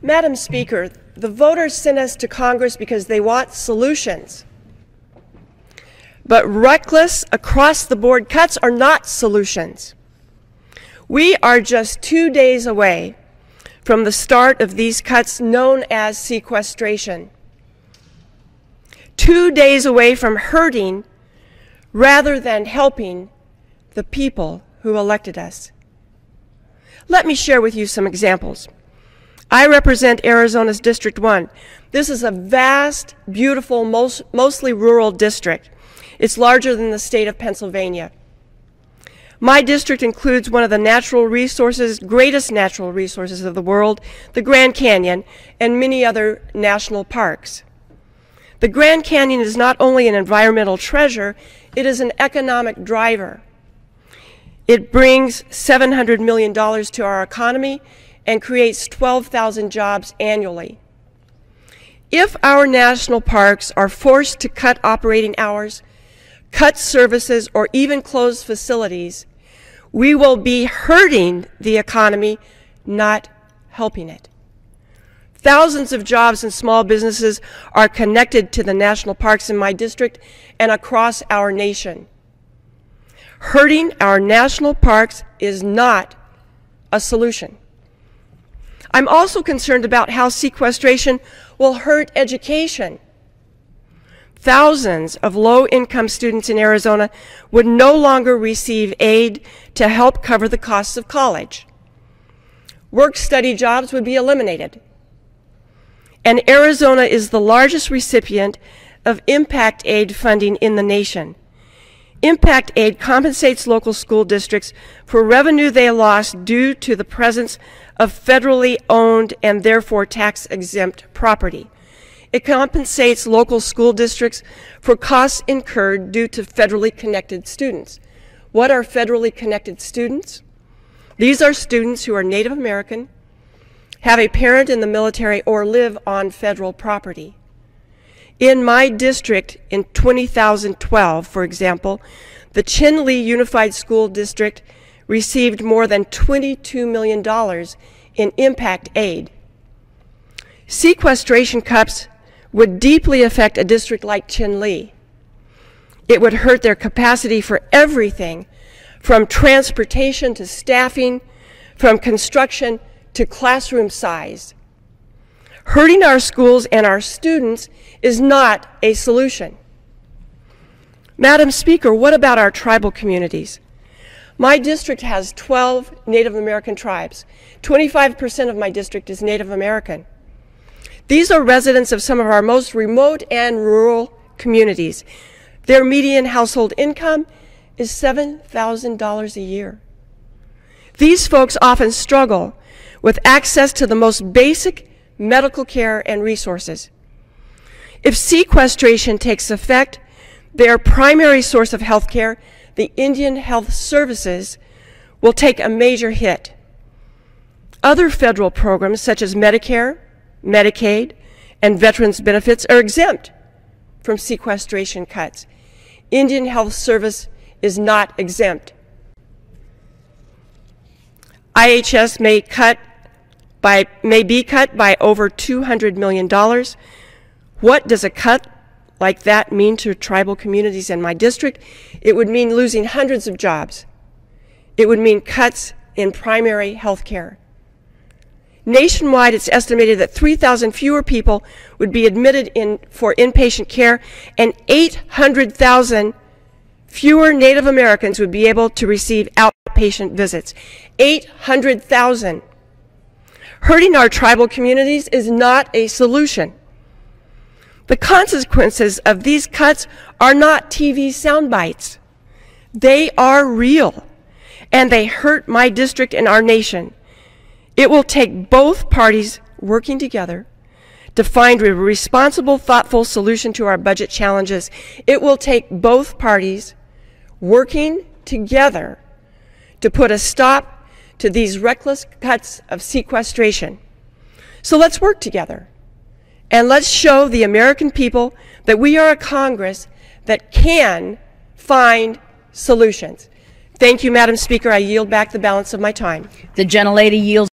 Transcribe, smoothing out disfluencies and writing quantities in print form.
Madam Speaker, the voters sent us to Congress because they want solutions. But reckless, across-the-board cuts are not solutions. We are just 2 days away from the start of these cuts known as sequestration. 2 days away from hurting rather than helping the people who elected us. Let me share with you some examples. I represent Arizona's District 1. This is a vast, beautiful, mostly rural district. It's larger than the state of Pennsylvania. My district includes one of the greatest natural resources of the world, the Grand Canyon, and many other national parks. The Grand Canyon is not only an environmental treasure, it is an economic driver. It brings $700 million to our economy and creates 12,000 jobs annually. If our national parks are forced to cut operating hours, cut services, or even close facilities, we will be hurting the economy, not helping it. Thousands of jobs and small businesses are connected to the national parks in my district and across our nation. Hurting our national parks is not a solution. I'm also concerned about how sequestration will hurt education. Thousands of low-income students in Arizona would no longer receive aid to help cover the costs of college. Work-study jobs would be eliminated. And Arizona is the largest recipient of impact aid funding in the nation. Impact aid compensates local school districts for revenue they lost due to the presence of federally owned and therefore tax-exempt property. It compensates local school districts for costs incurred due to federally connected students. What are federally connected students? These are students who are Native American, have a parent in the military, or live on federal property. In my district in 2012, for example, the Chinle Unified School District received more than $22 million in impact aid. Sequestration cuts would deeply affect a district like Chinle. It would hurt their capacity for everything, from transportation to staffing, from construction to classroom size. Hurting our schools and our students is not a solution. Madam Speaker, what about our tribal communities? My district has 12 Native American tribes. 25% of my district is Native American. These are residents of some of our most remote and rural communities. Their median household income is $7,000 a year. These folks often struggle with access to the most basic medical care and resources. If sequestration takes effect, their primary source of health care, the Indian Health Services, will take a major hit. Other federal programs such as Medicare, Medicaid, and veterans benefits are exempt from sequestration cuts. Indian Health Service is not exempt. IHS may be cut by over $200 million. What does a cut like that mean to tribal communities in my district? It would mean losing hundreds of jobs. It would mean cuts in primary health care. Nationwide, it's estimated that 3,000 fewer people would be admitted for inpatient care, and 800,000 fewer Native Americans would be able to receive outpatient visits. 800,000. Hurting our tribal communities is not a solution. The consequences of these cuts are not TV sound bites. They are real, and they hurt my district and our nation. It will take both parties working together to find a responsible, thoughtful solution to our budget challenges. It will take both parties working together to put a stop to these reckless cuts of sequestration. So let's work together, and let's show the American people that we are a Congress that can find solutions. Thank you, Madam Speaker. I yield back the balance of my time. The gentlelady yields.